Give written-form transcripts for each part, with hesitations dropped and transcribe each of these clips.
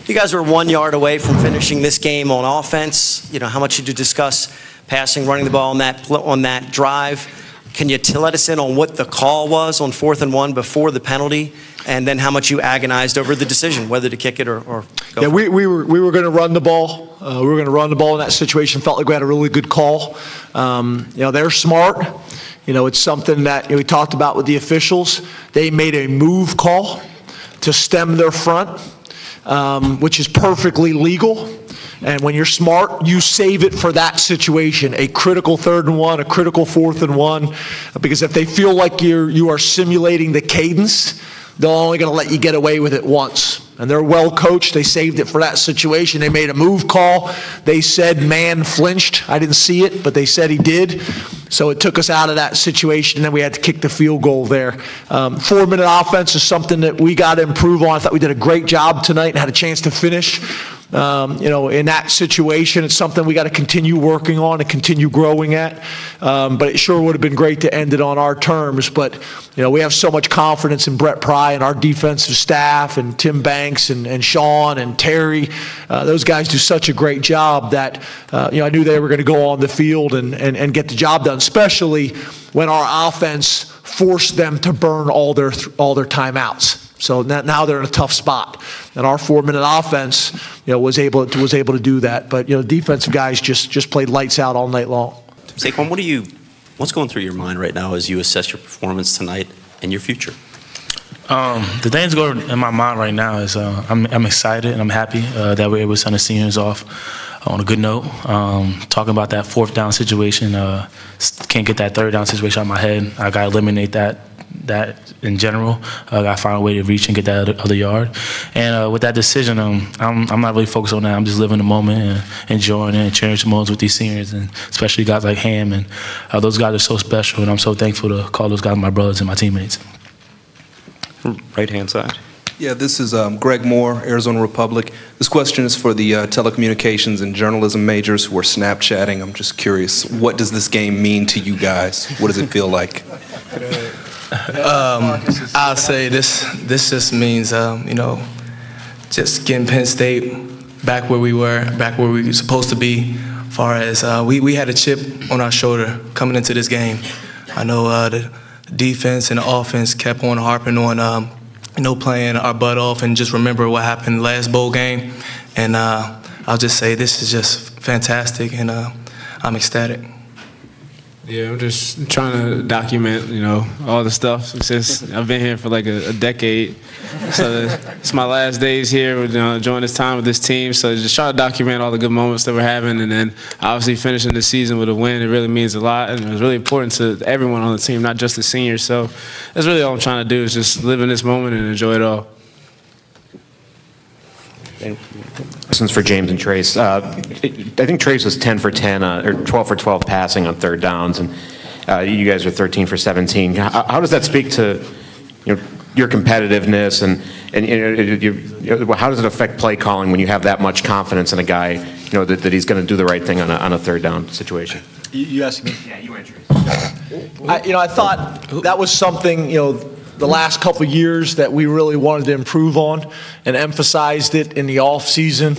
You guys were 1 yard away from finishing this game on offense. You know, how much did you discuss passing, running the ball on that drive? Can you let us in on what the call was on 4th and 1 before the penalty, and then how much you agonized over the decision, whether to kick it or go? Yeah, we were going to run the ball. We were going to run the ball in that situation. Felt like we had a really good call. You know, they're smart. You know, it's something that we talked about with the officials. They made a move call to stem their front, which is perfectly legal. And when you're smart, you save it for that situation, a critical 3rd and 1, a critical 4th and 1, because if they feel like you are simulating the cadence, they're only going to let you get away with it once. And they're well coached. They saved it for that situation. They made a move call. They said man flinched. I didn't see it, but they said he did. So it took us out of that situation, and then we had to kick the field goal there. 4-minute offense is something that we got to improve on. I thought we did a great job tonight and had a chance to finish. You know, in that situation, it's something we got to continue working on and continue growing at. But it sure would have been great to end it on our terms. But, you know, we have so much confidence in Brett Pry and our defensive staff and Tim Banks and Sean and Terry. Those guys do such a great job that, you know, I knew they were going to go on the field and get the job done, especially when our offense forced them to burn all their timeouts. So now they're in a tough spot, and our 4-minute offense, you know, was able to do that. But you know, defensive guys just played lights out all night long. Saquon, what's going through your mind right now as you assess your performance tonight and your future? The things going in my mind right now is I'm excited and I'm happy that we're able to send the seniors off on a good note. Talking about that 4th down situation, can't get that 3rd down situation out of my head. I got to eliminate that in general. I got to find a way to reach and get that other yard. And with that decision, I'm not really focused on that. I'm just living the moment and enjoying it and cherishing moments with these seniors, and especially guys like Ham. And those guys are so special, and I'm so thankful to call those guys my brothers and my teammates. Right-hand side. Yeah, this is Greg Moore, Arizona Republic. This question is for the telecommunications and journalism majors who are Snapchatting. I'm just curious, what does this game mean to you guys? What does it feel like? I'll say this just means, you know, just getting Penn State back where we were supposed to be, as far as we had a chip on our shoulder coming into this game. I know the defense and the offense kept on harping on, you know, playing our butt off, and just remember what happened last bowl game. And I'll just say this is just fantastic, and I'm ecstatic. Yeah, I'm just trying to document, you know, all the stuff since I've been here for like a decade. So it's my last days here, you know, enjoying this time with this team. So just trying to document all the good moments that we're having, and then obviously finishing the season with a win. It really means a lot, and it's really important to everyone on the team, not just the seniors. So that's really all I'm trying to do, is just live in this moment and enjoy it all. Questions for James and Trace. I think Trace was 10 for 10 or 12 for 12 passing on 3rd downs, and you guys are 13 for 17. How does that speak to, you know, your competitiveness, and you know, how does it affect play calling when you have that much confidence in a guy, you know, that he's going to do the right thing on a 3rd down situation? You asked me. Yeah, you answered. You know, I thought that was something, you know, the last couple of years that we really wanted to improve on, and emphasized it in the off season.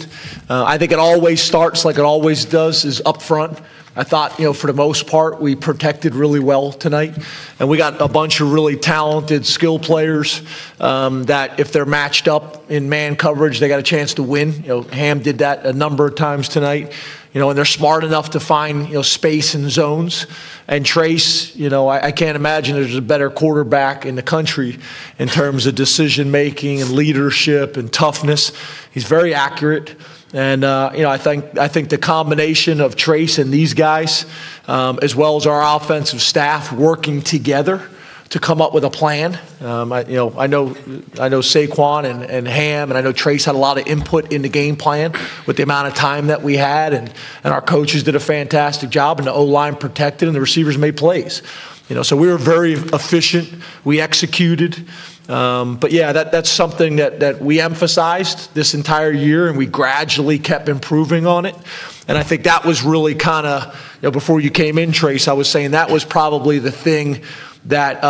I think it always starts like it always does, is up front. I thought, you know, for the most part, we protected really well tonight, and we got a bunch of really talented skill players that if they're matched up in man coverage, they got a chance to win. You know, Ham did that a number of times tonight. You know, and they're smart enough to find, you know, space and zones. And Trace, you know, I can't imagine there's a better quarterback in the country in terms of decision making and leadership and toughness. He's very accurate. And you know, I think the combination of Trace and these guys, as well as our offensive staff working together to come up with a plan. I know Saquon and Ham, and I know Trace had a lot of input in the game plan with the amount of time that we had, and our coaches did a fantastic job, and the O-line protected, and the receivers made plays. You know, so we were very efficient. We executed. But yeah, that's something that we emphasized this entire year, and we gradually kept improving on it. And I think that was really kind of, you know, before you came in, Trace, I was saying that was probably the thing that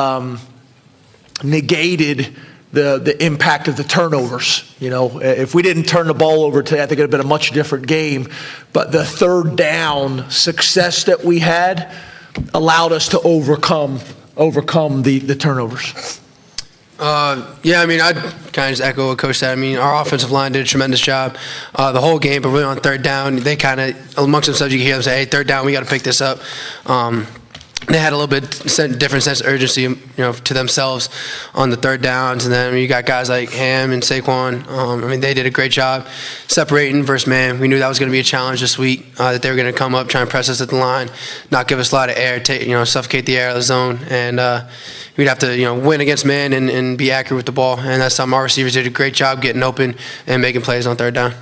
negated the impact of the turnovers. You know, if we didn't turn the ball over today, I think it would have been a much different game. But the third down success that we had allowed us to overcome the turnovers. Yeah, I mean, I'd kind of just echo what Coach said. I mean, our offensive line did a tremendous job the whole game, but really on third down, they kind of, amongst themselves, you can hear them say, hey, third down, we got to pick this up. They had a little bit different sense of urgency, you know, to themselves on the third downs. And then I mean, you got guys like Ham and Saquon. I mean, they did a great job separating versus man. We knew that was going to be a challenge this week, that they were going to come up, try and press us at the line, not give us a lot of air, suffocate the air of the zone. And we'd have to, win against man and be accurate with the ball. And that's something our receivers did a great job getting open and making plays on third down.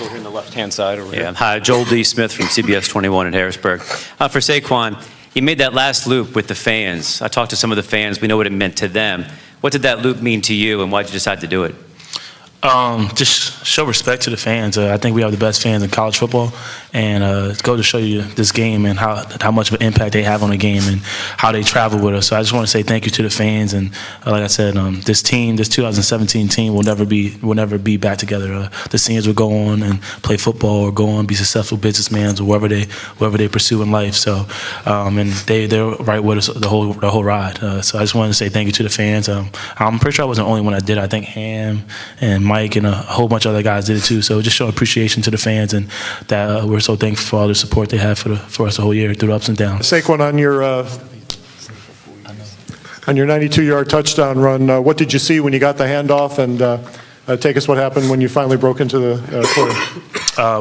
Over here on the left-hand side. Over here. Hi, Joel D. Smith from CBS 21 in Harrisburg. For Saquon, he made that last loop with the fans. I talked to some of the fans. We know what it meant to them. What did that loop mean to you, and why did you decide to do it? Just show respect to the fans. I think we have the best fans in college football, and it's go to show you this game and how much of an impact they have on the game and how they travel with us. So I just want to say thank you to the fans, and like I said, this 2017 team will never be back together. The seniors will go on and play football or go on and be successful businessmen or wherever they pursue in life. So and they're right with us the whole ride. So I just wanted to say thank you to the fans. I'm pretty sure I wasn't the only one that did. I think Ham and Mike and a whole bunch of other guys did it too. So just show appreciation to the fans, and that we're so thankful for all the support they have for us the whole year through the ups and downs. Saquon, on your 92-yard touchdown run, what did you see when you got the handoff? And take us what happened when you finally broke into the quarter.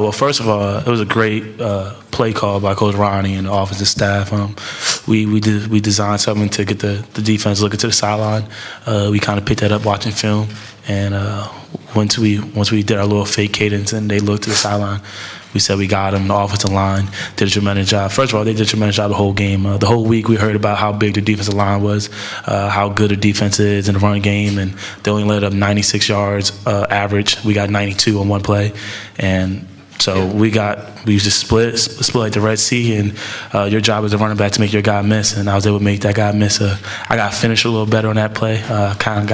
Well, first of all, it was a great play call by Coach Ronnie and the offensive staff. We designed something to get the defense looking to the sideline. We kind of picked that up watching film, and once we did our little fake cadence and they looked to the sideline, we said we got them. The offensive line did a tremendous job. First of all, they did a tremendous job the whole game. The whole week we heard about how big the defensive line was, how good the defense is in the run game, and they only let up 96 yards average. We got 92 on one play, and so we just split like the Red Sea, and your job as a running back to make your guy miss, and I was able to make that guy miss. I got finished a little better on that play. Kind of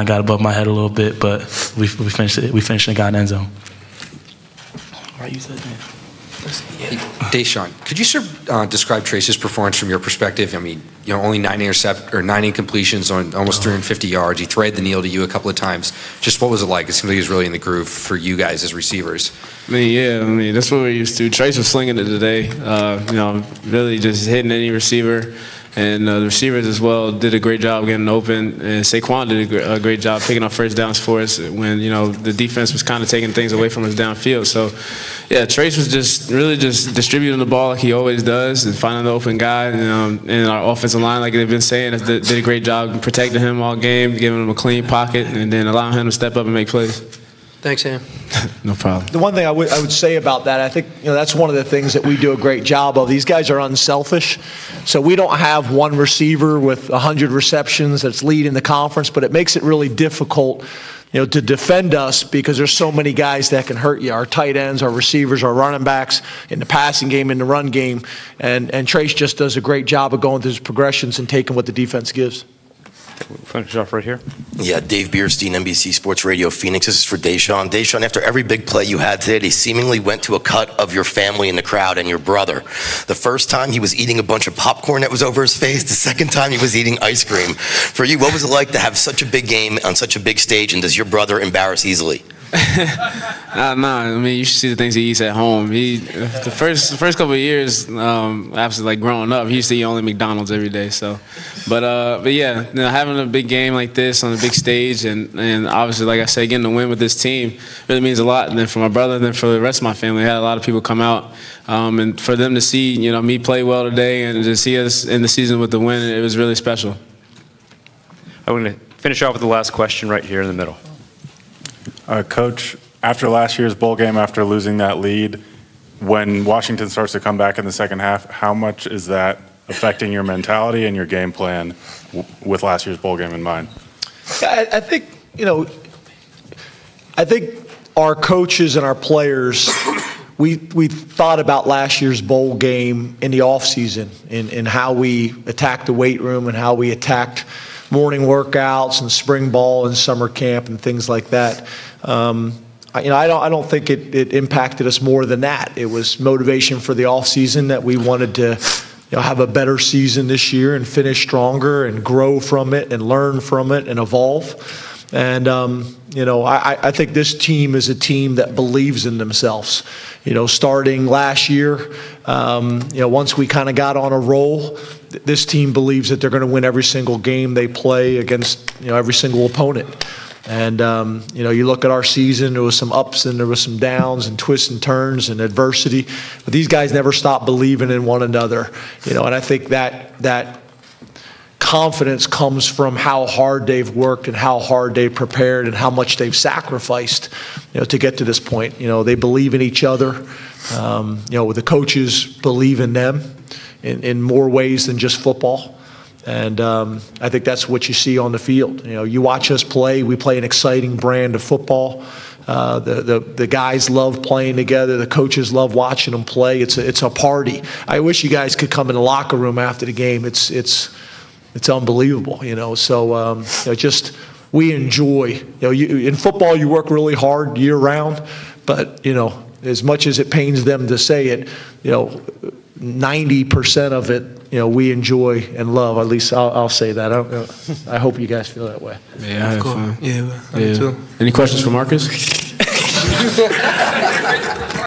got above my head a little bit, but we finished it. We finished and got in the end zone. DaeSean, could you describe Trace's performance from your perspective? I mean, only 9 incompletions on almost 350 yards. He threaded the needle to you a couple of times. Just what was it like? It seemed like he was really in the groove for you guys as receivers. That's what we're used to. Trace was slinging it today. Really just hitting any receiver. And the receivers as well did a great job getting open. And Saquon did a great job picking up first downs for us when, the defense was kind of taking things away from us downfield. So, yeah, Trace was just distributing the ball like he always does and finding the open guy. And our offensive line, like they've been saying, did a great job protecting him all game, giving him a clean pocket, and then allowing him to step up and make plays. Thanks, Sam. No problem. The one thing I would say about that, I think that's one of the things that we do a great job of. These guys are unselfish, so we don't have one receiver with 100 receptions that's leading the conference, but it makes it really difficult, to defend us because there's so many guys that can hurt you. Our tight ends, our receivers, our running backs in the passing game, in the run game, and Trace just does a great job of going through his progressions and taking what the defense gives. We'll finish off right here. Yeah, Dave Bierstein, NBC Sports Radio, Phoenix. This is for DaeSean. DaeSean, after every big play you had today, they seemingly went to a cut of your family in the crowd and your brother. The first time he was eating a bunch of popcorn that was over his face. The second time he was eating ice cream. For you, what was it like to have such a big game on such a big stage, and does your brother embarrass easily? You should see the things he eats at home. The first couple of years, after like growing up, he used to eat only McDonald's every day. So, but yeah, having a big game like this on a big stage, and obviously, like I said, getting the win with this team really means a lot. And then for my brother, and then for the rest of my family, I had a lot of people come out, and for them to see me play well today and to see us in the season with the win, it was really special. I'm going to finish off with the last question right here in the middle. Coach, after last year's bowl game, after losing that lead, when Washington starts to come back in the second half, how much is that affecting your mentality and your game plan with last year's bowl game in mind? I think our coaches and our players, we thought about last year's bowl game in the offseason and how we attacked the weight room and how we attacked morning workouts and spring ball and summer camp and things like that. I don't think it impacted us more than that. It was motivation for the off season that we wanted to have a better season this year and finish stronger and grow from it and learn from it and evolve. And, I think this team is a team that believes in themselves. Starting last year, once we kind of got on a roll, this team believes that they're going to win every single game they play against, every single opponent. And, you look at our season, there was some ups and there was some downs and twists and turns and adversity. But these guys never stopped believing in one another. And I think that confidence comes from how hard they've worked and how hard they've prepared and how much they've sacrificed, to get to this point. They believe in each other. The coaches believe in them in more ways than just football. And I think that's what you see on the field. You watch us play. We play an exciting brand of football. The guys love playing together. The coaches love watching them play. It's a party. I wish you guys could come in the locker room after the game. It's unbelievable. So just we enjoy. In football, you work really hard year round, but as much as it pains them to say it, 90% of it, we enjoy and love. At least I'll say that. I hope you guys feel that way. Yeah, I have fun. Yeah, me too. Any questions for Marcus?